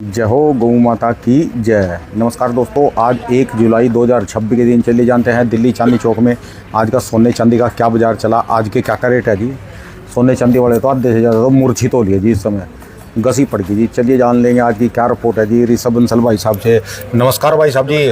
जय हो गौ माता की जय। नमस्कार दोस्तों, आज 1 जुलाई 2026 के दिन चलिए जानते हैं दिल्ली चांदनी चौक में आज का सोने चांदी का क्या बाजार चला। आज के क्या रेट है जी। सोने चांदी वाले तो आधे से ज़्यादा तो मूर्छित हो लिए जी, इस समय घसी पड़ गई जी। चलिए जान लेंगे आज की क्या रिपोर्ट है जी ऋषभ बंसल भाई साहब से। नमस्कार भाई साहब जी,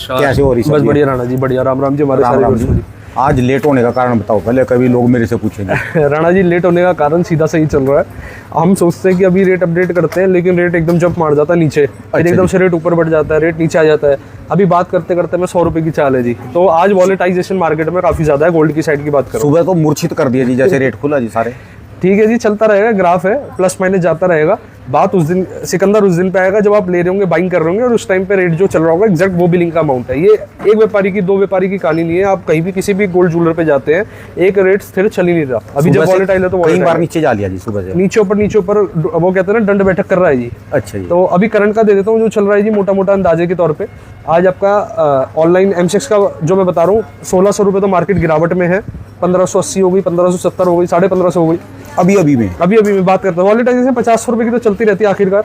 कैसे हो ऋषभ? बस बढ़िया राणा जी, बढ़िया। राम राम जी। हमारे राम राम जी। आज लेट होने का कारण बताओ पहले, कभी लोग मेरे से पूछेंगे। राणा जी, लेट होने का कारण सीधा सही चल रहा है। हम सोचते हैं कि अभी रेट अपडेट करते हैं, लेकिन रेट एकदम जंप मार जाता है नीचे। फिर एकदम से रेट ऊपर बढ़ जाता है, रेट नीचे आ जाता है। अभी बात करते करते मैं 100 रुपए की चाल है जी। तो आज वॉलेटाइजेशन मार्केट में काफी ज्यादा है। गोल्ड की साइड की बात करूं, सुबह तो मूर्छित कर दिया जी जैसे रेट खुला जी सारे। ठीक है जी, चलता रहेगा, ग्राफ है, प्लस माइनस जाता रहेगा। बात उस दिन सिकंदर उस दिन पे आएगा जब आप ले रहे होंगे, बाइंग कर रहे होंगे, और उस टाइम पे रेट जो चल रहा होगा एग्जैक्ट वो बिलिंग का अमाउंट है। ये एक व्यापारी की, दो व्यापारी की कहानी नहीं है। आप कहीं भी किसी भी गोल्ड ज्वेलर पे जाते हैं, एक रेट स्थिर चल ही नहीं रहा। अभी जब वॉलेटाइल है तो कई बार नीचे जा लिया जी, सुबह से नीचे ऊपर वो कहते हैं ना, दंड बैठक कर रहा है जी। अच्छा जी। तो अभी करंट का दे देता हूँ जो चल रहा है जी, मोटा मोटा अंदाजे के तौर पे। आज आपका ऑनलाइन M6 का जो मैं बता रहा हूँ, 1600 रुपये तो मार्केट गिरावट में है। 1580 हो गई, 1570 हो गई, 1550 हो गई। अभी में बात करते हैं। वॉलेटाइजेशन 50 रुपए की तो चलती रहती है आखिरकार।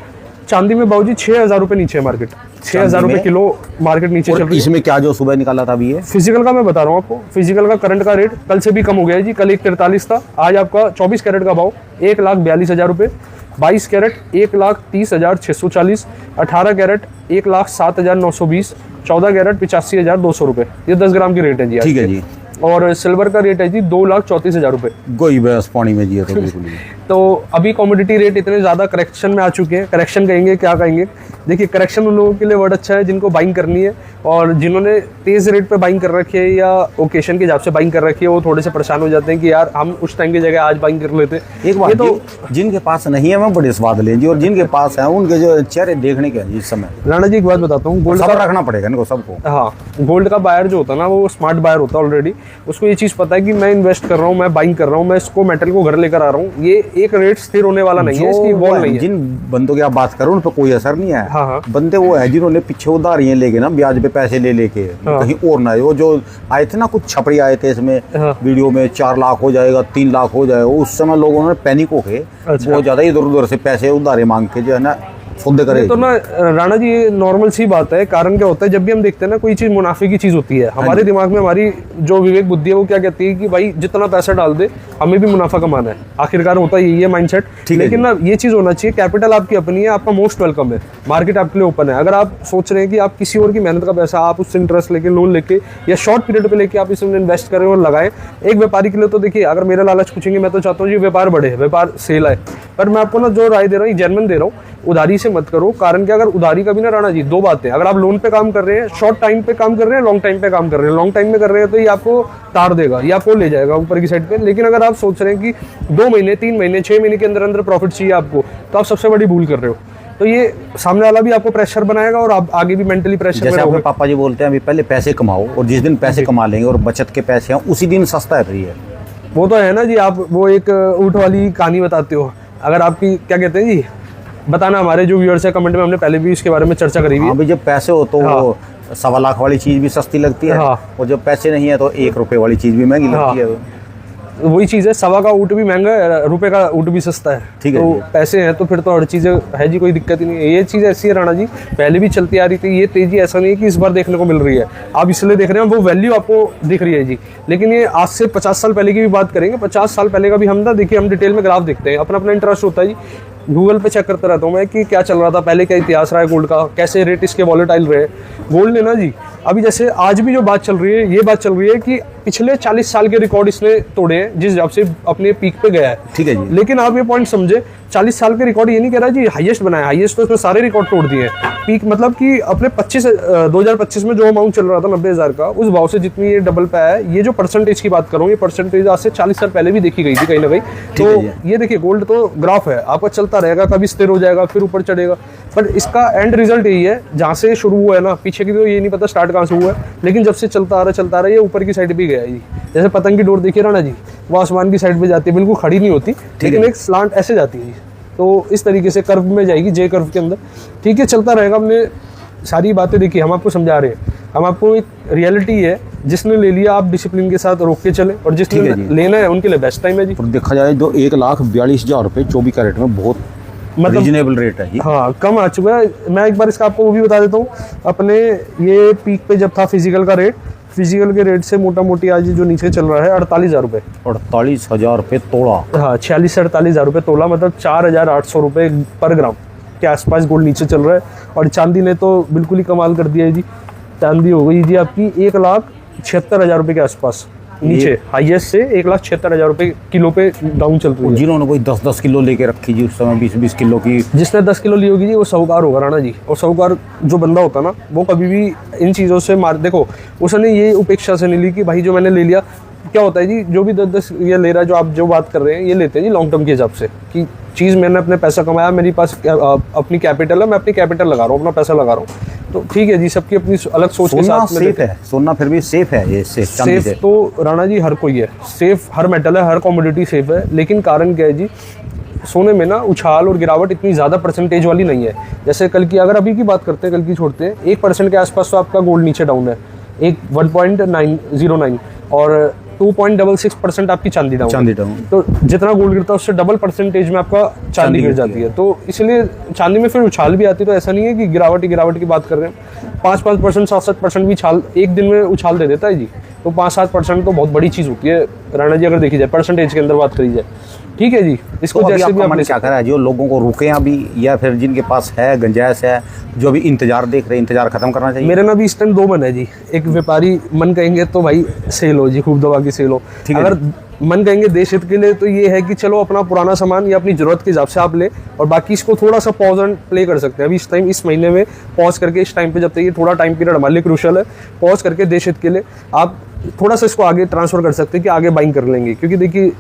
चांदी में बाबूजी 6000 रुपए नीचे है मार्केट। 6000 रुपए किलो मार्केट नीचे चल रही है। इसमें क्या जो सुबह निकाला था अभी है फिजिकल का मैं बता रहा हूँ आपको। फिजिकल का करंट का रेट कल से भी कम हो गया है जी। कल 143 था, आज आपका 24 कैरेट का भाव 1,42,000 रुपये। 22 कैरेट 1,30,640, 18 कैरेट 1,07,920, 14 कैरेट 85,200 रुपये। ये 10 ग्राम की रेट है जी। ठीक है जी। और सिल्वर का रेट है जी 2,34,000 रुपये। गोई बस पानी में जी है तो बिल्कुल। तो अभी कमोडिटी रेट इतने ज़्यादा करेक्शन में आ चुके हैं। करेक्शन कहेंगे, क्या कहेंगे, देखिए करेक्शन उन लोगों के लिए वर्ड अच्छा है जिनको बाइंग करनी है, और जिन्होंने तेज़ रेट पे बाइंग कर रखी है या ओकेशन के हिसाब से बाइंग कर रखी है, वो थोड़े से परेशान हो जाते हैं कि यार हम उस टाइम की जगह आज बाइंग कर लेते। एक बात तो जिनके पास नहीं है मैं बड़े स्वाद लें जी, और जिनके पास है उनके जो चेहरे देखने के इस समय। राणा जी एक बात बताता हूँ, गोल्ड का रखना पड़ेगा इनको सबको। हाँ, गोल्ड का बायर जो होता है ना, वो स्मार्ट बायर होता है ऑलरेडी। उसको ये चीज़ पता है कि मैं इन्वेस्ट कर रहा हूँ, मैं बाइंग कर रहा हूँ, मैं इसको मेटल को घर लेकर आ रहा हूँ। ये एक रेट स्थिर होने वाला नहीं है, इसकी वॉल नहीं है। जिन बंदों की आप बात करो उन पर कोई असर नहीं है। हाँ। बंदे वो है जिन्होंने पीछे उधारियां लेके ना, ब्याज पे पैसे ले लेके कहीं और ना। वो जो आए थे ना, कुछ छपरी आए थे इसमें वीडियो में, 4 लाख हो जाएगा, 3 लाख हो जाएगा। उस समय लोगों ने पैनिक होके बहुत ज्यादा इधर उधर से पैसे उधारे मांग के जो है ना सौदे करे। तो ना राणा जी, ये नॉर्मल सी बात है। कारण क्या होता है, जब भी हम देखते हैं ना कोई चीज मुनाफे की चीज होती है, हमारे दिमाग में हमारी जो विवेक बुद्धि है वो क्या कहती है कि भाई जितना पैसा डाल दे हमें भी मुनाफा कमाना है। आखिरकार होता है यही है माइंडसेट। लेकिन ना ये चीज होना चाहिए, कैपिटल आपकी अपनी है, आपका मोस्ट वेलकम है, मार्केट आपके लिए ओपन है। अगर आप सोच रहे हैं कि आप किसी और की मेहनत का पैसा आप उससे इंटरेस्ट लेके, लोन लेके या शॉर्ट पीरियड पे लेके आप इसमें इन्वेस्ट करें और लगाएं, एक व्यापारी के लिए तो देखिए, अगर मेरा लालच पूछेंगे, मैं तो चाहता हूँ ये व्यापार बढ़े, व्यापार सेल आए। पर मैं आपको ना जो राय दे रहा हूँ, जेन्युइन दे रहा हूँ, उधारी से मत करो। कारण कि अगर उधारी का भी ना राणा जी, दो बातें, अगर आप लोन पे काम कर रहे हैं, शॉर्ट टाइम पे काम कर रहे हैं, लॉन्ग टाइम पे काम कर रहे हैं, लॉन्ग टाइम में कर रहे हैं तो ये आपको तार देगा, ये आपको ले जाएगा ऊपर की साइड पे। लेकिन अगर आप सोच रहे हैं कि 2 महीने, 3 महीने, 6 महीने के अंदर अंदर प्रॉफिट चाहिए आपको, तो आप सबसे बड़ी भूल कर रहे हो। तो ये सामने वाला भी आपको प्रेशर बनाएगा और आप आगे भी मेंटली प्रेशर में रहोगे। पापा जी बोलते हैं अभी पहले पैसे कमाओ, और जिस दिन पैसे कमा लेंगे और बचत के पैसे हैं उसी दिन सस्ता है फ्री है। वो तो है ना जी। आप वो एक ऊँट वाली कहानी बताते हो, अगर आपकी क्या कहते हैं जी, बताना हमारे जो व्यूअर्स है कमेंट में, हमने पहले भी इसके बारे में चर्चा करी हुई है। अभी जब पैसे हो तो वो 1.25 लाख वाली चीज भी सस्ती लगती है। और जब पैसे नहीं है तो 1 रुपए वाली चीज भी महंगी लगती है। वही चीज़ है, 1.25 का ऊँट भी महंगा है, रुपए का ऊँट भी सस्ता है। ठीक है। तो पैसे हैं तो फिर तो हर चीज़ है जी, कोई दिक्कत ही नहीं है। ये चीज़ ऐसी है राणा जी, पहले भी चलती आ रही थी। ये तेजी ऐसा नहीं है कि इस बार देखने को मिल रही है, आप इसलिए देख रहे हैं, वो वैल्यू आपको दिख रही है जी। लेकिन ये आज से 50 साल पहले की भी बात करेंगे, 50 साल पहले का भी हम ना, देखिए हम डिटेल में ग्राफ देखते हैं, अपना अपना इंटरेस्ट होता है जी। गूगल पे चेक करता रहता हूँ मैं कि क्या चल रहा था पहले, क्या इतिहास रहा है गोल्ड का, कैसे रेट इसके वॉलेटाइल रहे। गोल्ड ने ना जी, अभी जैसे आज भी जो बात चल रही है, ये बात चल रही है कि पिछले 40 साल के रिकॉर्ड इसने तोड़े हैं, जिस हिसाब से अपने पीक पे गया है। ठीक है जी। लेकिन आप ये पॉइंट समझे, 40 साल के रिकॉर्ड ये नहीं कह रहा जी हाईएस्ट बनाया, हाईएस्ट तो इसमें सारे रिकॉर्ड तोड़ दिए हैं। पीक मतलब कि अपने 2025 में जो अमाउंट चल रहा था 90,000 का, उस भाव से जितनी ये डबल पे है। ये जो परसेंटेज की बात करूँ, ये परसेंटेज आज से 40 साल पहले भी देखी गई थी कहीं ना कहीं। तो ये देखिए, गोल्ड तो ग्राफ है, आपका चलता रहेगा, कभी स्थिर हो जाएगा, फिर ऊपर चढ़ेगा। पर इसका एंड रिजल्ट यही है, जहाँ से शुरू हुआ है ना, पीछे की तो ये नहीं पता स्टार्ट कहाँ से हुआ है, लेकिन जब से चलता आ रहा है, ये ऊपर की साइड भी गया है जी। जैसे पतंग की डोर देखिए राणा जी, वो आसमान की साइड पे जाती है, बिल्कुल खड़ी नहीं होती, लेकिन एक स्लांट ऐसे जाती है जी। तो इस तरीके से कर्व में जाएगी, जे कर्व के अंदर। ठीक है, चलता रहेगा। हमने सारी बातें देखी, हम आपको समझा रहे हैं, हम आपको एक रियलिटी है। जिसने ले लिया आप डिसिप्लिन के साथ रोक के चले, और जिसने लेना है उनके लिए बेस्ट टाइम है जी। देखा जाए तो 1,42,000 रुपये 24 कैरेट में बहुत मतलब रीजनेबल रेट है जी। हाँ कम आ चुका है। मैं एक बार इसका आपको वो भी बता देता हूँ, अपने ये पीक पे जब था फिजिकल का रेट, फिजिकल के रेट से मोटा मोटी आज जो नीचे चल रहा है 48,000 रुपये। 48,000 रुपये तोड़ा। हाँ 46 से 48,000 रुपये तोला, मतलब 4,800 रुपये पर ग्राम के आसपास गोल्ड नीचे चल रहा है। और चांदी ने तो बिल्कुल ही कमाल कर दिया है जी। चांदी हो गई जी आपकी 1,76,000 रुपये के आसपास नीचे, हाईएस्ट से 1,76,000 रुपये किलो पे डाउन चल रही है। जिन्होंने कोई 10-10 किलो लेके रखी जी उस समय, 20-20 किलो की, जिसने 10 किलो ली होगी जी वो साहूकार होगा राणा जी। और साहूकार जो बंदा होता ना वो कभी भी इन चीज़ों से देखो उसने ये उपेक्षा से नहीं ली कि भाई जो मैंने ले लिया। क्या होता है जी, जो भी 10-10 ये ले रहा है, जो आप जो बात कर रहे हैं, ये लेते हैं जी लॉन्ग टर्म के हिसाब से कि चीज़ मैंने अपने पैसा कमाया, मेरे पास अपनी कैपिटल है, मैं अपनी कैपिटल लगा रहा हूँ, अपना पैसा लगा रहा हूँ। तो ठीक है जी, सबकी अपनी अलग सोच के साथ में सेफ है सोना, फिर भी सेफ है ये सेफ तो राणा जी हर कोई है, सेफ हर मेटल है, हर कमोडिटी सेफ है। लेकिन कारण क्या है जी, सोने में ना उछाल और गिरावट इतनी ज़्यादा परसेंटेज वाली नहीं है। जैसे कल की, अगर अभी की बात करते हैं, कल की छोड़ते हैं, 1% के आसपास तो आपका गोल्ड नीचे डाउन है, 1.909 और 2.66% आपकी चांदी डाउन। तो जितना गोल्ड गिरता है उससे डबल परसेंटेज में आपका चांदी गिर जाती है। तो इसलिए चांदी में फिर उछाल भी आती है। तो ऐसा नहीं है कि गिरावट की बात कर रहे हैं, 5% 7% भी उछाल एक दिन में उछाल दे देता है जी। तो 5-7% तो बहुत बड़ी चीज़ होती है राणा जी, अगर देखी जाए परसेंटेज के अंदर बात करी जाए। ठीक है जी, इसको तो जैसे भी आपने क्या करा है, जो लोगों को रुके अभी, या फिर जिनके पास है गुंजाइश है, जो भी इंतजार देख रहे हैं, इंतजार खत्म करना चाहिए। मेरे ना भी इस टाइम 2 मन है जी। एक व्यापारी मन कहेंगे तो भाई सेल हो जी, खूब दबा की सेल हो। अगर मन कहेंगे देश हित के लिए तो ये है कि चलो अपना पुराना सामान या अपनी जरूरत के हिसाब से आप ले, और बाकी इसको थोड़ा सा पॉज एंड प्ले कर सकते हैं। अभी इस टाइम, इस महीने में पॉज करके, इस टाइम पे जब तक ये थोड़ा टाइम पीरियड हमारे लिए क्रूशियल है, पॉज करके देश हित के लिए आप थोड़ा सा इसको आगे ट्रांसफर कर सकते हैं कि आगे बाइंग कर लेंगे। क्योंकि देखिए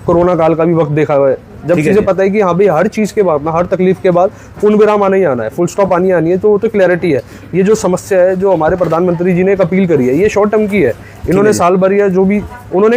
कोरोना काल का भी वक्त देखा हुआ है, जब चीज़ें पता है कि हाँ भाई हर चीज़ के बाद, हर तकलीफ के बाद पूर्ण विराम आना ही आना है, फुल स्टॉप आनी है, तो वो तो क्लैरिटी है। ये जो समस्या है, जो हमारे प्रधानमंत्री जी ने एक अपील करी है, ये शॉर्ट टर्म की है। इन्होंने साल भर या जो भी उन्होंने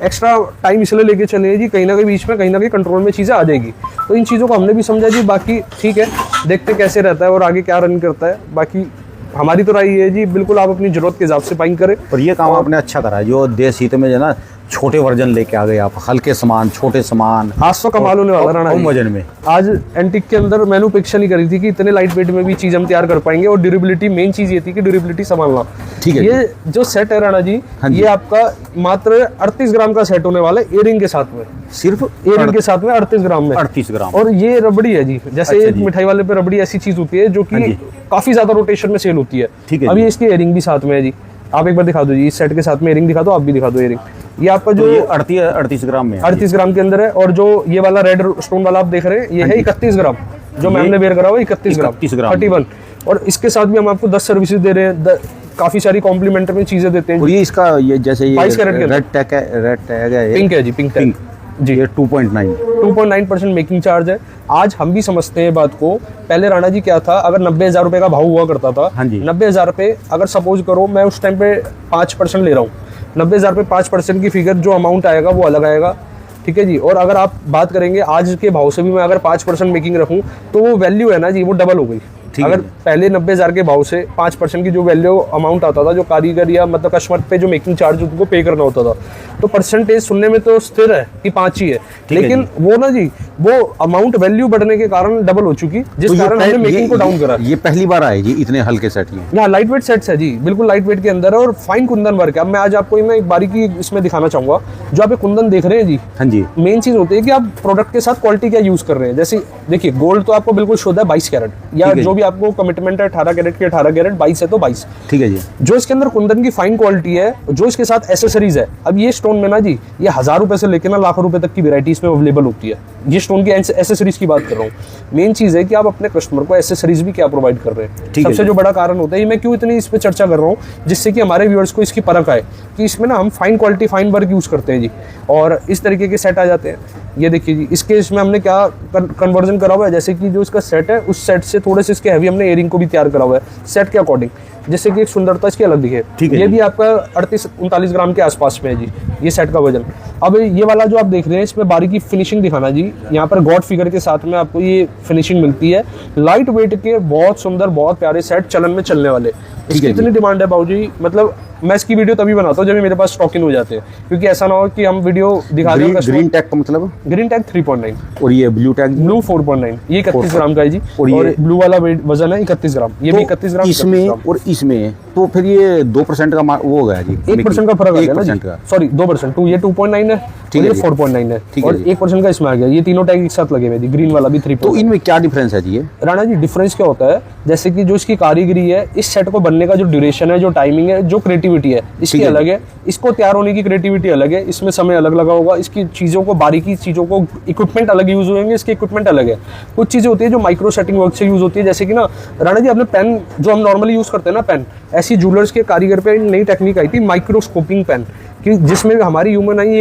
एक्स्ट्रा टाइम इसलिए लेके चले हैं जी, कहीं ना कहीं बीच में कहीं ना कहीं कंट्रोल में चीज़ें आ जाएगी। तो इन चीज़ों को हमने भी समझा जी। बाकी ठीक है, देखते कैसे रहता है और आगे क्या रन करता है। बाकी हमारी तो राय ये है जी, बिल्कुल आप अपनी जरूरत के हिसाब से बाइंग करें। और ये काम आपने अच्छा करा है, जो देश हित में जो ना छोटे वर्जन लेके आ गए आप, हल्के सामान, छोटे सामान। आज तो कमाल होने वाला राणा जी वजन में। आज एंटिक के अंदर मैंने अपेक्षा नहीं करी थी कि इतने लाइट वेट में भी चीज़ हम तैयार कर पाएंगे। और ड्यूरेबिलिटी, मेन चीज़ ये थी कि ड्यूरेबिलिटी संभालना। ठीक है, ये जो सेट है राणा जी, ये आपका मात्र 38 ग्राम का सेट होने वाला है, इयरिंग के साथ में। सिर्फ इयरिंग के साथ में 38 ग्राम में, 38 ग्राम। और ये रबड़ी है जी। जैसे एक मिठाई वाले पे रबड़ी ऐसी चीज होती है जो कि काफी ज्यादा रोटेशन में सेल होती है। ठीक है, अभी इसकी इयरिंग भी साथ में है जी। आप एक बार दिखा दो जी, इस सेट के साथ में इयरिंग दिखा दो, आप भी दिखा दो इयरिंग। ये आपका जो 38 ग्राम में, 38 ग्राम के अंदर है। और जो ये वाला रेड स्टोन वाला आप देख रहे हैं, ये है 31 ग्राम। जो मैम ने बेयर करा हुआ 31 ग्राम 31। और इसके साथ भी हम आपको 10 सर्विसेज दे रहे हैं, काफी सारी कॉम्प्लीमेंट्री में चीजें देते हैं। और ये इसका ये जैसे ये 22 कैरेट रेड टैग है, पिंक है जी, पिंक जी, ये 2.9% मेकिंग चार्ज है। आज हम भी समझते हैं बात को। पहले राणा जी क्या था, अगर 90,000 रुपए का भाव हुआ करता था, 90,000 रुपए, अगर सपोज करो मैं उस टाइम पे 5% ले रहा हूँ, 90,000 पे 5% की फिगर जो अमाउंट आएगा वो अलग आएगा। ठीक है जी। और अगर आप बात करेंगे आज के भाव से भी, मैं अगर 5% मेकिंग रखूँ तो वो वैल्यू है ना जी, वो डबल हो गई। अगर पहले 90,000 के भाव से 5% की जो वैल्यू अमाउंट आता था, जो कारीगर या मतलब कस्टमर पे जो मेकिंग चार्ज उनको पे करना होता था, तो परसेंटेज सुनने में तो स्थिर है कि 5 ही है, लेकिन वो ना जी, वो अमाउंट वैल्यू बढ़ने के कारण डबल हो चुकी, जिस कारण हमने मेकिंग को डाउन करा। ये पहली बार आए जी इतने हल्के सेट। यहाँ लाइट वेट सेट्स है जी, बिल्कुल लाइट वेट के अंदर है और फाइन कुंदन वर्क है। अब मैं आज आपको एक बारीकी इसमें दिखाना चाहूंगा। जो आप कुंदन देख रहे हैं जी, हाँ जी, मेन चीज होती है कि आप प्रोडक्ट के साथ क्वालिटी क्या यूज कर रहे हैं। जैसे देखिए, गोल्ड तो आपको बिल्कुल शुद्ध है 22 कैरेट, या जो भी आपको कमिटमेंट है 18 कैरेट की 18 कैरेट, 22 है तो 22। ठीक है जी। जो इसके अंदर कुंदन की फाइन क्वालिटी है, जो इसके साथ एसेसरीज है, अब ये स्टोन में ना जी, ये 1000 रुपए से लेकर ना लाखों रुपए तक की वेराइटी इसमें अवेलेबल होती है। ये स्टोन की एसेसरीज की बात कर रहा हूँ। मेन चीज है कि आप अपने कस्टमर को एसेसरीज भी क्या प्रोवाइड कर रहे हैं। सबसे जो बड़ा कारण होता है, मैं क्यों इतनी इस पे चर्चा कर रहा हूँ, जिससे कि हमारे व्यूअर्स को इसकी परख आए कि इसमें ना हम fine quality, fine work use करते हैं जी, और इस तरीके के सेट आ जाते हैं। ये देखिए जी, इसके इसमें हमने क्या कन्वर्जन करा हुआ है, जैसे कि जो इसका सेट है, उस सेट से थोड़े से इसके हैवी हमने इयरिंग को भी तैयार करा हुआ है सेट के अकॉर्डिंग, जिससे कि एक सुंदरता इसकी अलग दिखे। ये भी आपका 38-39 ग्राम के आसपास में है जी, ये सेट का वजन। अब ये वाला जो आप देख रहे हैं, इसमें बारीकी फिनिशिंग दिखाना जी। यहाँ पर गॉड फिगर के साथ में आपको ये फिनिशिंग मिलती है। लाइट वेट के बहुत सुंदर, बहुत प्यारे सेट, चलन में चलने वाले। इसकी इतनी डिमांड है बाबूजी, मतलब मैं इसकी वीडियो तभी बनाता हूँ जब ये मेरे पास स्टॉक इन हो जाते हैं, क्योंकि ऐसा ना हो कि हम वीडियो दिखा दें। ग्रीन टैग का मतलब? ग्रीन टैग 3.9 और ये ब्लू टैग? ब्लू 4.9, ये 31 ग्राम का है जी। और ये ब्लू वाला वजन है 31 ग्राम, ये भी 31 ग्राम। इसमें और इसमें तो फिर ये 2% का वो हो गया जी, 1% का फर्क आ गया ना जी, 1% का, सॉरी 2%, ये 2.9 है, ठीक है, 4.9 है, ठीक है और 1% का इसमें आ गया। ये तीनों टैग एक साथ लगे हुए, ग्रीन वाला भी 3। तो इनमें क्या डिफरेंस है जी? ये राणा जी डिफरेंस क्या होता है, जैसे कि जो इसकी कारीगरी है, इस सेट को बनने का जो ड्यूरेशन है, जो टाइमिंग है, जो क्रिएटिविटी है इसकी अलग है। इसको तैयार होने की क्रिएटिविटी अलग है, इसमें समय अलग लगा होगा, इसकी चीज़ों को, बारीकी चीज़ों को, इक्विपमेंट अलग यूज होंगे, इसके इक्विपमेंट अलग है। कुछ चीज़ें होती है जो माइक्रो सेटिंग वर्क से यूज होती है, जैसे कि ना राणा जी आपने पेन जो हम नॉर्मली यूज करते हैं ना पेन, ऐसी जूलर्स के कारीगर पे नई टेक्निक आई थी माइक्रोस्कोपिंग पेन, कि जिसमें हमारी ह्यूमन आई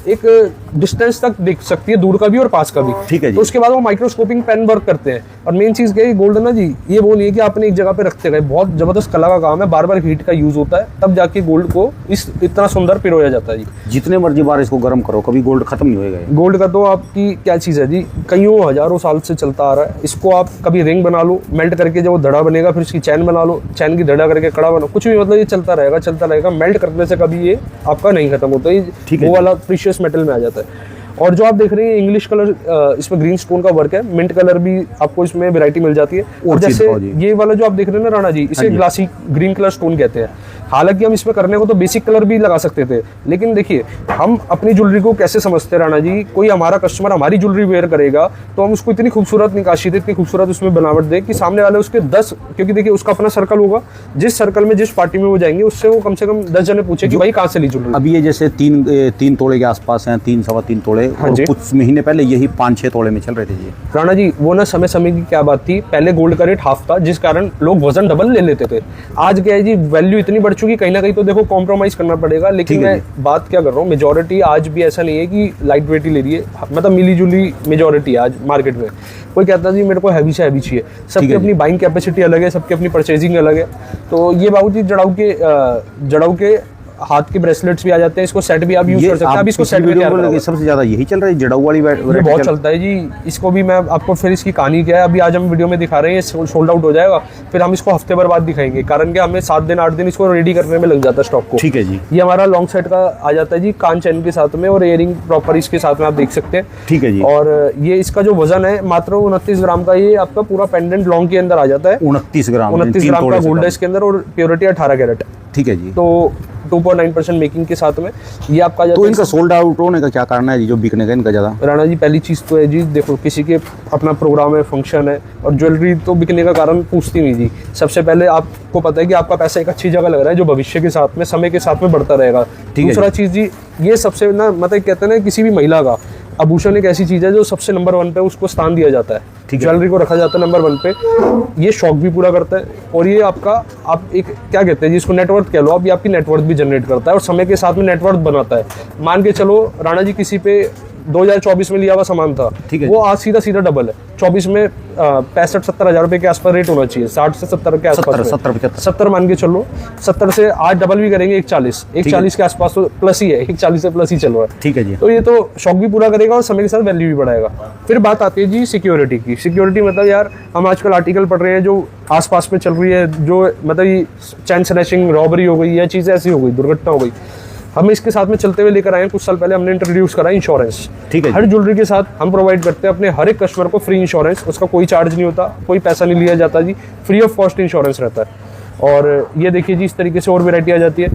एक डिस्टेंस तक देख सकती है, दूर का भी और पास का भी। ठीक है जी। तो उसके बाद वो माइक्रोस्कोपिंग पेन वर्क करते हैं। और मेन चीज़ क्या है, गोल्ड ना जी, ये वो नहीं है कि आपने एक जगह पे रखते गए, बहुत जबरदस्त कला का काम है, बार बार हीट का यूज होता है, तब जाके गोल्ड को इतना सुंदर पिरोया जाता है जी। जितने मर्जी बार इसको गर्म करो, कभी गोल्ड खत्म नहीं होएगा। गोल्ड का तो आपकी क्या चीज़ है जी, कईयों हजारों साल से चलता आ रहा है। इसको आप कभी रिंग बना लो, मेल्ट करके जब वो धड़ा बनेगा, फिर इसकी चैन बना लो, चैन की धड़ा करके कड़ा बना, कुछ भी, मतलब ये चलता रहेगा। मेल्ट करने से कभी ये आपका नहीं खत्म होता, वो वाला प्रीशियस मेटल में आ जाता है। और जो आप देख रहे हैं इंग्लिश कलर, इसमें ग्रीन स्टोन का वर्क है, मिंट कलर भी आपको इसमें वैरायटी मिल जाती है। और जैसे ये वाला जो आप देख रहे हैं ना राणा जी, इसे ग्लासी ग्रीन कलर स्टोन कहते हैं। हालांकि हम इसमें करने को तो बेसिक कलर भी लगा सकते थे, लेकिन देखिए हम अपनी ज्वेलरी को कैसे समझते हैं राणा जी, कोई हमारा कस्टमर हमारी ज्वेलरी वेयर करेगा तो हम उसको इतनी खूबसूरत निकाशी दे, इतनी खूबसूरत उसमें बनावट दे कि सामने वाले उसके 10, क्योंकि देखिए उसका अपना सर्कल होगा, जिस सर्कल में जिस पार्टी में वो जाएंगे उससे वो कम से कम 10 जने पूछे कि भाई कहाँ से ली ज्वेलरी। अभी ये जैसे 3 तोड़े के आसपास हैं, 3 सवा 3 तोड़े, हाँ और कुछ महीने पहले यही 5-6 तोड़े में चल रहे थे जी। राणा जी वो ना समय की क्या बात थी, पहले गोल्ड का रेट हाफ था, जिस कारण लोग वजन डबल ले लेते थे। आज क्या है जी, वैल्यू इतनी बढ़ चुकी, कहीं ना कहीं तो देखो कॉम्प्रोमाइज करना पड़ेगा। लेकिन मैं बात क्या कर रहा हूँ, मेजोरिटी आज भी ऐसा नहीं है कि लाइट वेट ही ले रही है, मतलब मिली जुली मेजोरिटी आज मार्केट में। कोई कहता है जी मेरे को हैवी से हैवी चाहिए, सबकी अपनी बाइंग कैपेसिटी अलग है, सबकी अपनी परचेजिंग अलग है। तो ये बाबूजी जड़ाऊ के हाथ के ब्रेसलेट्स भी आ जाते हैं, इसको सेट भी आप यूज कर सकते हैं। अब इसको सेट में क्या है, सबसे ज्यादा यही चल रहा है जड़ाऊ वाली ये बहुत चलता है जी। इसको भी मैं आपको फिर इसकी कहानी क्या है, अभी आज हम वीडियो में दिखा रहे हैं, ये सोल्ड आउट हो जाएगा, फिर हम इसको हफ्ते भर बाद दिखाएंगे, कारण कि हमें 7 दिन 8 दिन इसको रेडी करने में लग जाता है स्टॉक को। ठीक है जी। ये हमारा लॉन्ग सेट का आ जाता है जी, कान चैन के साथ में और इयरिंग प्रॉपर इसके साथ में आप देख सकते हैं। ठीक है जी। और ये इसका जो वजन है मात्र 29 ग्राम का, ये आपका पूरा पेंडेंट लॉन्ग के अंदर आ जाता है। 29 ग्राम का गोल्ड है इसके अंदर, और प्योरिटी 18 कैरेट। ठीक है जी। तो 2.9% मेकिंग के साथ में ये आपका जाता है। तो इनका सोल्ड आउट होने का क्या कारण है जी, जो बिकने का इनका ज्यादा? राणा जी पहली चीज़ तो है जी, देखो किसी के अपना प्रोग्राम है, फंक्शन है, और ज्वेलरी तो बिकने का कारण पूछती नहीं जी। सबसे पहले आपको पता है कि आपका पैसा एक अच्छी जगह लग रहा है, जो भविष्य के साथ में, समय के साथ में बढ़ता रहेगा। दूसरा चीज़ जी, ये सबसे ना मतलब कहते हैं ना, किसी भी महिला का आभूषण एक ऐसी चीज़ है जो सबसे नंबर 1 पे उसको स्थान दिया जाता है। ज्वेलरी को रखा जाता है नंबर 1 पे। ये शौक भी पूरा करता है, और ये आपका, आप एक क्या कहते हैं जी, इसको नेटवर्थ कह लो आप, ये आपकी नेटवर्थ भी जनरेट करता है, और समय के साथ में नेटवर्थ बनाता है। मान के चलो राणा जी किसी पे 2024 में लिया हुआ सामान था, वो आज सीधा डबल है। 24 में 65-70 हज़ार रुपए के आसपास रेट होना चाहिए, 60 से 70 के आसपास, 70 मान के चलो, 70 से आज डबल भी करेंगे 140 के आसपास, तो प्लस ही है, 140 से प्लस ही चल रहा है। ठीक है जी। तो ये तो शौक भी पूरा करेगा और समय के साथ वैल्यू भी बढ़ाएगा। फिर बात आती है जी सिक्योरिटी की। सिक्योरिटी मतलब यार, हम आजकल आर्टिकल पढ़ रहे हैं जो आसपास में चल रही है, जो मतलब चैन स्नैचिंग, रॉबरी हो गई, या चीज़ें ऐसी हो गई, दुर्घटना हो गई, हमें इसके साथ में चलते हुए लेकर आए हैं। कुछ साल पहले हमने इंट्रोड्यूस करा इंश्योरेंस। ठीक है। हर ज्वेलरी के साथ हम प्रोवाइड करते हैं अपने हर एक कस्टमर को फ्री इंश्योरेंस, उसका कोई चार्ज नहीं होता, कोई पैसा नहीं लिया जाता जी, फ्री ऑफ कॉस्ट इंश्योरेंस रहता है। और ये देखिए जी, इस तरीके से और वेरायटी आ जाती है।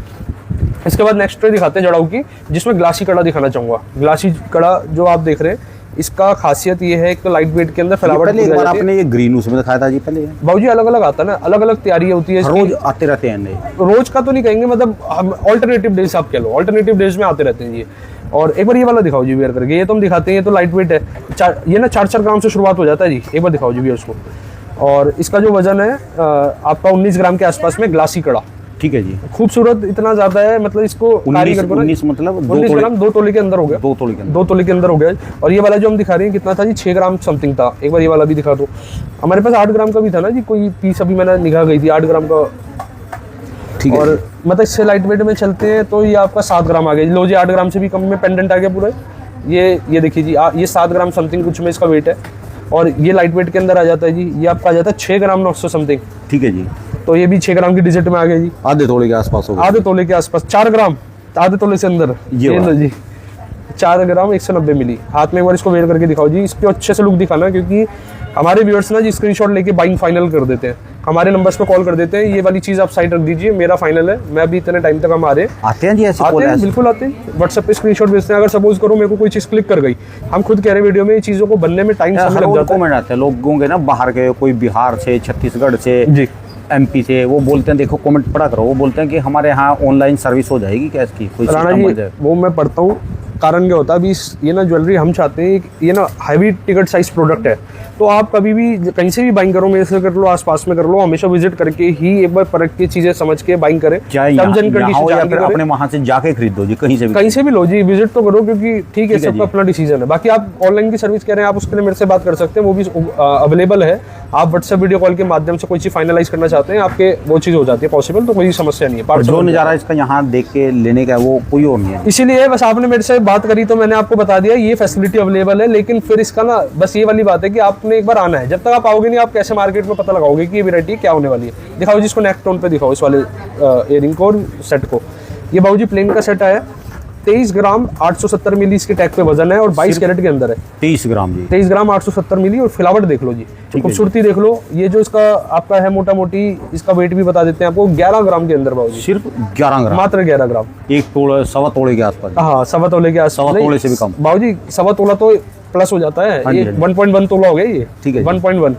इसके बाद नेक्स्ट दिखाते हैं जड़ाऊ की, जिसमें ग्लासी कड़ा दिखाना चाहूँगा। ग्लासी कड़ा जो आप देख रहे हैं, इसका खासियत ये है कि लाइट वेट के अंदर फैलावट आपने ये ग्रीन उसमें दिखाया था जी पहले। बाबूजी अलग अलग आता है ना, अलग अलग तैयारी होती है, रोज आते रहते हैं। रोज का तो नहीं कहेंगे, मतलब हम ऑल्टरनेटिव डेज आप कह लो, ऑल्टरनेटिव डेज में आते रहते हैं ये। और एक बार ये वाला दिखाओ जी वेयर करके, ये तो हम दिखाते हैं, ये तो लाइट वेट है, ये ना 4 ग्राम से शुरुआत हो जाता है जी। एक बार दिखाओ जी व्यूअर्स को। और इसका जो वजन है आपका 19 ग्राम के आसपास में ग्लासी कड़ा। ठीक है जी। खूबसूरत इतना ज्यादा है, मतलब इसको कारीगर को 19 मतलब 19 ग्राम 2 तोले के अंदर हो गया, 2 तोले के अंदर हो गया। और ये वाला जो हम दिखा रहे हैं कितना था जी, 6 ग्राम समथिंग था। एक बार ये वाला भी दिखा दो। हमारे पास 8 ग्राम का भी था ना जी, कोई पीस अभी मैंने निगाह गई थी 8 ग्राम का। ठीक है। और मतलब इससे लाइट वेट में चलते हैं तो ये आपका 7 ग्राम आ गया। लो जी 8 ग्राम से भी कम में पेंडेंट आ गया पूरा। ये देखिए जी, ये 7 ग्राम समथिंग कुछ में इसका वेट है, और ये लाइट वेट के अंदर आ जाता है जी। ये आपका आ जाता है 6 ग्राम 900 समथिंग। ठीक है जी। तो ये भी 6 ग्राम की डिजिट में आ गया जी, आधे तोले के आसपास होगा। आधे तोले के आसपास, 4 ग्राम आधे तोले से अंदर। ये लो जी 4 ग्राम 190 मिली। हाथ में एक बार इसको वेयर करके दिखाओ जी, इसको अच्छे से लुक दिखाना, क्योंकि हमारे व्यूअर्स ना जी स्क्रीनशॉट लेके बाइंग फाइनल कर देते हैं, हमारे नंबर्स पे कॉल कर देते हैं, ये वाली चीज आप साइड रख दीजिए, मेरा फाइनल है, मैं अभी इतने टाइम तक हमारे आते हैं जी ऐसे आते कॉल हैं, ऐसे? बिल्कुल आते हैं। व्हाट्सएप पे स्क्रीनशॉट भेजते हैं। अगर सपोज करो मेरे को कोई चीज क्लिक कर गई, हम खुद कह रहे वीडियो में, चीजों को बनने में टाइम समय लग जाता है। कमेंट आते हैं लोगों के ना, बाहर के, कोई बिहार से, छत्तीसगढ़ से जी, MP से, वो बोलते हैं देखो कमेंट पढ़ा करो, वो बोलते हैं कि हमारे यहाँ ऑनलाइन सर्विस हो जाएगी क्या इसकी, कोई राणा सिस्टम बन जी जाए? वो मैं पढ़ता हूँ, कारण क्या होता है अभी ये ना ज्वेलरी हम चाहते हैं, ये ना हैवी टिकट साइज प्रोडक्ट है, तो आप कभी भी कहीं से भी बाइंग करो, मेरे से कर लो, आसपास में कर लो, हमेशा विजिट करके ही एक बार परख के चीजें समझ के बाइंग करें। चाहे टर्म्स एंड यहाँ हो कंडीशन या जान के फिर करें। अपने वहाँ से जाके खरीद दो जी, कहीं से भी लो जी, विजिट तो करो, क्योंकि ठीक है ठीक है सबका जी। अपना डिसीजन है। बाकी आप ऑनलाइन की सर्विस कह रहे हैं, आप उसके लिए मेरे से बात कर सकते हैं, वो भी अवेलेबल है। आप व्हाट्सएप वीडियो कॉल के माध्यम से कोई चीज फाइनलाइज करना चाहते हैं, आपके वो चीज हो जाती है पॉसिबल, तो कोई समस्या नहीं है। और जो पार्सल नज़ारा इसका यहाँ देख के लेने का है वो कोई और नहीं है। इसीलिए बस आपने मेरे से बात करी तो मैंने आपको बता दिया ये फैसिलिटी अवेलेबल है, लेकिन फिर इसका ना बस ये वाली बात है कि आपने एक बार आना है, जब तक आप आओगे नहीं आप कैसे मार्केट में पता लगाओगे कि ये वैरायटी क्या होने वाली है। दिखाओ जिसको नेक टोन पे दिखाओ, इस वाले इयरिंग को और सेट को। ये बाबूजी प्लेन का सेट आया, 23 ग्राम 870 मिली इसके टैग पे वजन है और 22 कैरेट के अंदर है। 23 ग्राम जी, 23 ग्राम 870 मिली। और फिलावट देख लो जी, खूबसूरती देख लो। ये जो इसका आपका है मोटा मोटी, इसका वेट भी बता देते हैं आपको, 11 ग्राम के अंदर बाबूजी, सिर्फ 11 ग्राम, मात्र 11 ग्राम। एक तोड़े सवा तोड़े के आसपास। हाँ, सवा तोले के आस, सवा तोले से भी कम बाबूजी, सवा तोला तो प्लस हो जाता है, हाँ जी, ये हाँ जी। 1.1 तोला हो गया ये, ठीक है जी। 1.1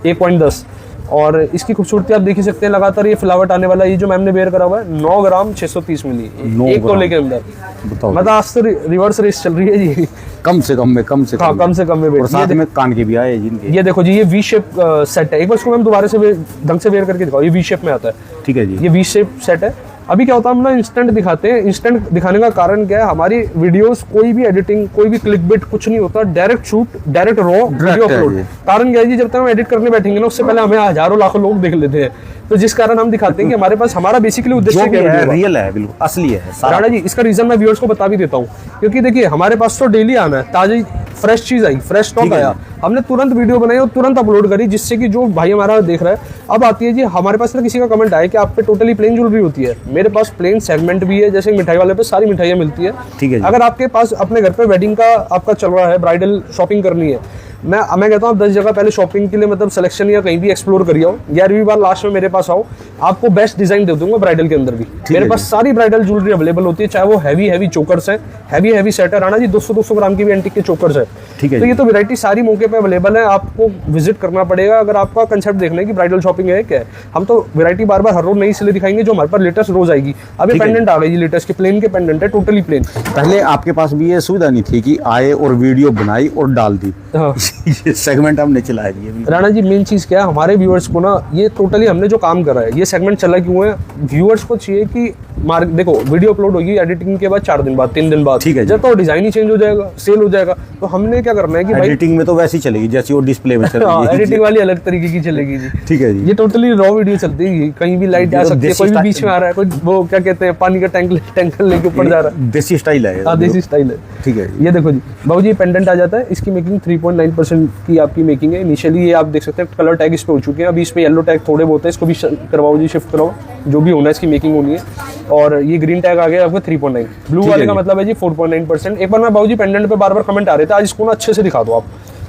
1.10। और इसकी खूबसूरती आप देख ही सकते हैं, लगातार ये फ्लावट आने वाला है। ये जो मैम ने बेयर करा हुआ है 9 ग्राम 630 मिली, 9 एक तोले के अंदर। बताओ, मतलब आज तो रिवर्स रेस चल रही है जी। कम से कम में, कम से हाँ, कम कम से कम में और वेट। साथ में कान के भी आए जिनके। ये देखो जी, ये वी शेप सेट है। एक बार इसको मैम दोबारा से ढंग से वेयर करके दिखाओ, ये वी शेप में आता है। ठीक है जी, ये वी शेप सेट है। अभी क्या होता है, हम ना इंस्टेंट दिखाते हैं। इंस्टेंट दिखाने का कारण क्या है, हमारी वीडियोस कोई भी एडिटिंग, कोई भी क्लिक बिट कुछ नहीं होता, direct shoot, direct raw video है अपलोड। ये। कारण क्या है जी, जब तक हम एडिट करने बैठेंगे ना, उससे पहले हमें हजारों लाखों लोग देख लेते हैं, तो जिस कारण हम दिखाते हैं कि हमारे पास, हमारा बेसिकली उद्देश्य जो भी क्या है है, रियल है, बिल्कुल असली है सारा। राणा जी इसका रीजन मैं व्यूअर्स को बता भी देता हूँ, क्योंकि देखिए हमारे पास तो डेली आना है, ताजी फ्रेश चीज आई, फ्रेश स्टॉक ठीक है आया, हमने तुरंत वीडियो बनाई और तुरंत अपलोड करी, जिससे कि जो भाई हमारा देख रहा है। अब आती है जी, हमारे पास ना किसी का कमेंट आया कि आप पे टोटली प्लेन ज्वेलरी होती है। मेरे पास प्लेन सेगमेंट भी है, जैसे मिठाई वाले पे सारी मिठाइयाँ मिलती है। ठीक है जी। अगर आपके पास अपने घर पे वेडिंग का आपका चल रहा है, ब्राइडल शॉपिंग करनी है, मैं कहता हूँ 10 जगह पहले शॉपिंग के लिए मतलब सिलेक्शन या कहीं भी एक्सप्लोर करिए आओ, 11वीं बार लास्ट में मेरे पास आओ, आपको बेस्ट डिजाइन दे दूंगा ब्राइडल के अंदर भी। मेरे पास सारी ब्राइडल ज्वेलरी अवेलेबल होती है, चाहे वो हैवी चोकर्स है, हैवी सेट है। राणा जी 200 ग्राम की भी एंटीक के चोकर्स है। ठीक है तो जी। ये तो वैरायटी सारी मौके पे अवेलेबल है, आपको विजिट करना पड़ेगा अगर आपका कंसेप्ट देखना है कि ब्राइडल शॉपिंग है क्या है। हम तो वैरायटी बार बार हर रोज नई इसलिए दिखाएंगे जो हमारे पास लेटेस्ट रोज आएगी। अब ये पेंडेंट आ गई जी, लेटेस्ट के प्लेन के पेंडेंट है, टोटली प्लेन। पहले आपके पास भी ये सुविधा नहीं थी कि आए और वीडियो बनाई और डाल दी। हाँ। ये सेगमेंट हमने चलाया दिया। राणा जी मेन चीज क्या है, हमारे व्यूअर्स को ना, ये टोटली हमने जो काम करा है, ये सेगमेंट चला क्यों है, व्यूअर्स को चाहिए कि देखो वीडियो अपलोड होगी एडिटिंग के बाद 4 दिन बाद, 3 दिन बाद, ठीक है जी। जब तो डिजाइन ही चेंज हो जाएगा, सेल हो जाएगा, तो हमने क्या करना है कि भाई एडिटिंग में तो वैसी चलेगी जैसी वो डिस्प्ले में चल रही है। एडिटिंग वाली अलग तरीके की चलेगी जी। ठीक है जी। ये टोटली रॉ वीडियो चलती है, कहीं भी लाइट आ तो सकती है, देसी कोई भी स्टाइल- बीच में आ रहा है, कोई वो क्या कहते हैं पानी का टैंकर लेके ऊपर जा रहा है। देसी स्टाइल है। हाँ, देसी स्टाइल है। ठीक है जी। ये देखो जी बाबू जी, पेंडेंट आ जाता है, इसकी मेकिंग 3.9% की आपकी मेकिंग है। इनिशियली ये आप देख सकते हैं कलर टैग इस पे हो चुके हैं, अभी इस पे येलो टैग थोड़े बहुत है, इसको भी करवाओ जी, शिफ्ट कराओ, जो भी होना है इसकी मेकिंग होनी है। और ये ग्रीन टैग आ गया आपका 3.9, ब्लू वाले का मतलब है जी 4.9%। एक बार मैं बाबू जी पेंडेंट पे बार बार कमेंट आ रहे थे, आज इसको ना अच्छे से दिखा दो आप,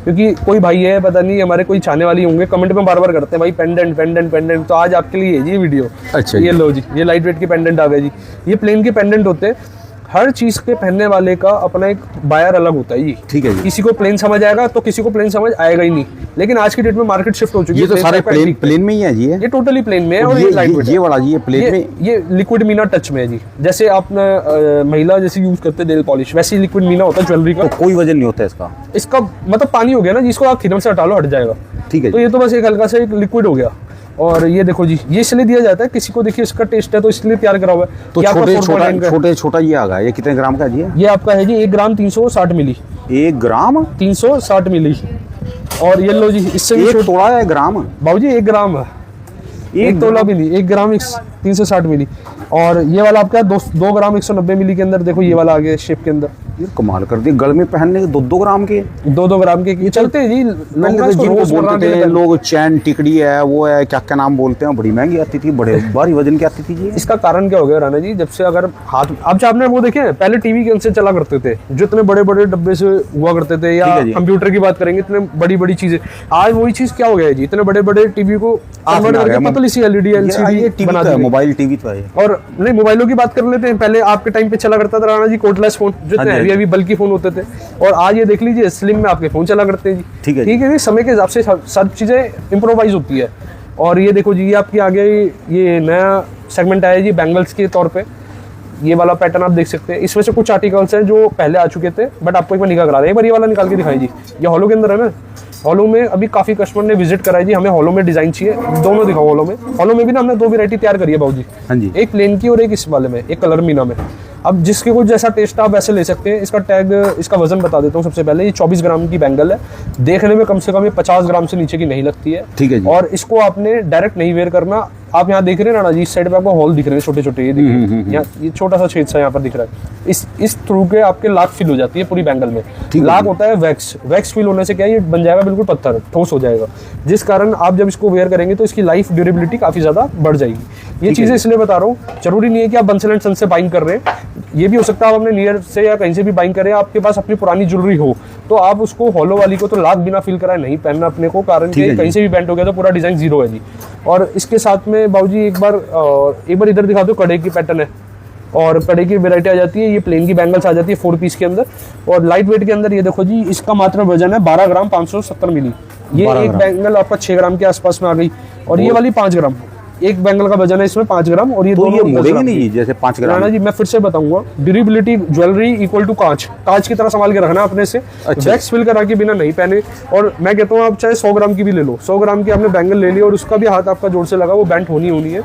क्योंकि कोई भाई है पता नहीं हमारे कोई चाहने वाली होंगे, कमेंट में बार बार करते हैं भाई पेंडेंट पेंडेंट पेंडेंट, तो आज आपके लिए है जी वीडियो। अच्छा ये लो जी, ये लाइट वेट के पेंडेंट आ गए जी। ये प्लेन के पेंडेंट होते हैं, हर चीज के पहनने वाले का अपना एक बायर अलग होता है जी। ठीक है जी। किसी को प्लेन समझ आएगा तो किसी को प्लेन समझ आएगा ही नहीं, लेकिन आज की डेट में मार्केट शिफ्ट हो चुकी है। ये तो सारे type का antique पे। प्लेन में ही है जी। ये टोटली प्लेन में है और ये ये लाइट वेट ये वाला जी, ये प्लेन में। ये लिक्विड मीना टच में है जी, जैसे आपने महिला जैसे यूज करते नेल पॉलिश, वैसे ही लिक्विड मीना होता है ज्वेलरी का। तो कोई वजन नहीं होता इसका। इसका मतलब पानी हो गया ना, जिसको आप थिनर से हटा लो हट जाएगा। ठीक है तो जी। ये तो बस एक हल्का सा एक लिक्विड हो गया। और ये देखो जी, ये इसलिए दिया जाता है, किसी को देखिए इसका टेस्ट है तो इसलिए तैयार करा हुआ है। तो ये आपका 4.9 का है। छोटा ये आ गया, ये कितने ग्राम का है जी? ये आपका है जी 1 ग्राम 360 मिली, 1 ग्राम 360 मिली। और ये लो जी, इससे भी एक तोड़ा है ग्राम। बाबूजी 1 ग्राम है, एक तोला भी नहीं, 1 ग्राम 360 मिली। और ये वाला आपका 2 ग्राम 190 मिली के अंदर, देखो ये वाला आ गया शेप के अंदर। ये कमाल कर दिया, गल में पहनने के 2-2 ग्राम के, 2-2 ग्राम के ये चलते हैं जी। जिनको बोलते थे लोग चैन टिकड़ी है, वो है क्या क्या नाम बोलते हैं, बड़ी महंगी आती थी, बड़े भारी वजन की आती थी जी। इसका कारण क्या हो गया राणा जी, जब से अगर हाथ, अब आपने वो देखे पहले टीवी के से चला करते थे जो इतने बड़े बड़े डब्बे से हुआ करते थे, या कंप्यूटर की बात करेंगे इतने बड़ी बड़ी चीजें, आज वही चीज क्या हो गया है जी, इतने बड़े बड़े टीवी को कन्वर्ट करके पतली सी एलईडी एलसीडी बना दी, मोबाइल टीवी तो है। और नहीं, मोबाइलों की बात कर लेते हैं, पहले आपके टाइम पे चला करता था राणा जी कोटलेस फोन, जो इतने हैवी हैवी बल्कि फोन होते थे, और आज ये देख लीजिए स्लिम में आपके फोन चला करते हैं जी। ठीक है जी, समय के हिसाब से सब चीजें इम्प्रोवाइज होती है। और ये देखो जी, ये आपकी आगे ये नया सेगमेंट आया जी बैंगल्स के तौर पे, ये वाला पैटर्न आप देख सकते हैं। इसमें से कुछ आर्टिकल्स हैं जो पहले आ चुके थे, बट आपको एक बार निकाल करा रहे हैं, एक बार ये वाला निकाल के दिखाई जी। ये हॉलो के अंदर है ना, हॉलो में अभी काफी कस्टमर ने विजिट करा है जी, हमें हॉलो में डिजाइन चाहिए, दोनों दिखाओ हॉलो में। हॉलो में भी ना हमने 2 वैरायटी तैयार करी है बाबू जी। हाँ जी, एक प्लेन की और एक इस वाले में, एक कलर मीना में। अब जिसके को जैसा टेस्ट आप वैसे ले सकते हैं। इसका टैग, इसका वजन बता देता हूँ सबसे पहले। ये 24 ग्राम की बैंगल है, देखने में कम से कम ये 50 ग्राम से नीचे की नहीं लगती है। ठीक है जी। और इसको आपने डायरेक्ट नहीं वेयर करना। आप यहाँ देख रहे हैं ना जी, इस साइड पे आपको होल दिख रहे हैं छोटे छोटे, ये देखिए यहाँ ये छोटा सा छेद सा यहाँ पर दिख रहा है। इस थ्रू के आपके लाक फिल हो जाती है पूरी बैंगल में। लाक होता है वैक्स फिल होने से क्या है, ये बन जाएगा बिल्कुल पत्थर, ठोस हो जाएगा, जिस कारण आप जब इसको वेयर करेंगे तो इसकी लाइफ ड्यूरेबिलिटी काफी ज्यादा बढ़ जाएगी। ये चीजें इसलिए बता रहा हूँ, जरूरी नहीं है कि आप बंसल एंड सन से बाइंग कर रहे हैं, ये भी हो सकता है आप अपने नियर से या कहीं से भी बाइंग करें, आपके पास अपनी पुरानी ज्वेलरी हो तो आप उसको हॉलो वाली को तो लाक बिना फिल कराए नहीं पहनना अपने को, कारण कि कहीं से भी बेंट हो गया तो पूरा डिजाइन जीरो है जी। और इसके साथ में बाबूजी एक बार इधर दिखा दो, कड़े की पैटर्न है, और कड़े की वैरायटी आ जाती है, ये प्लेन की बैंगल्स आ जाती है 4 पीस के अंदर, और लाइट वेट के अंदर ये देखो जी, इसका मात्र वजन है 12 ग्राम 570 मिली। ये एक बैंगल आपका 6 ग्राम के आसपास में आ गई, और ये वाली 5 ग्राम। एक बैंगल का वजन है इसमें 5 ग्राम, और ये तो दोनों मुड़ेंगे नहीं जैसे 5 ग्राम ना जी। मैं फिर से बताऊंगा, ड्यूरेबिलिटी ज्वेलरी इक्वल टू कांच की तरह संभाल के रखना अपने से। वैक्स फिल करा के बिना नहीं पहने। और मैं कहता हूँ आप चाहे 100 ग्राम की भी ले लो, 100 ग्राम की आपने बैंगल ले ली और उसका भी हाथ आपका जोर से लगा, वो बेंट होनी है।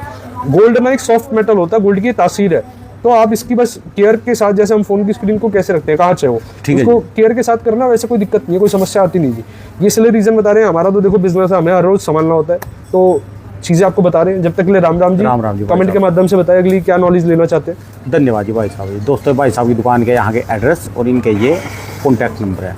गोल्ड ना एक सॉफ्ट मेटल होता है, गोल्ड की तासीर है, तो आप इसकी बस केयर के साथ, जैसे हम फोन की स्क्रीन को कैसे रखते हैं कांच है वो, उसको केयर के साथ करना, वैसे कोई दिक्कत नहीं है, कोई समस्या आती नहीं जी। ये इसलिए रीजन बता रहे हैं, हमारा तो देखो बिजनेस है, हमें हर रोज संभालना होता है, तो चीजें आपको बता रहे हैं। जब तक के लिए राम राम जी। कमेंट के माध्यम से बताइए अगली क्या नॉलेज लेना चाहते हैं। धन्यवाद जी भाई साहब। दोस्तों भाई साहब की दुकान के यहाँ के एड्रेस और इनके ये कॉन्टैक्ट नंबर है।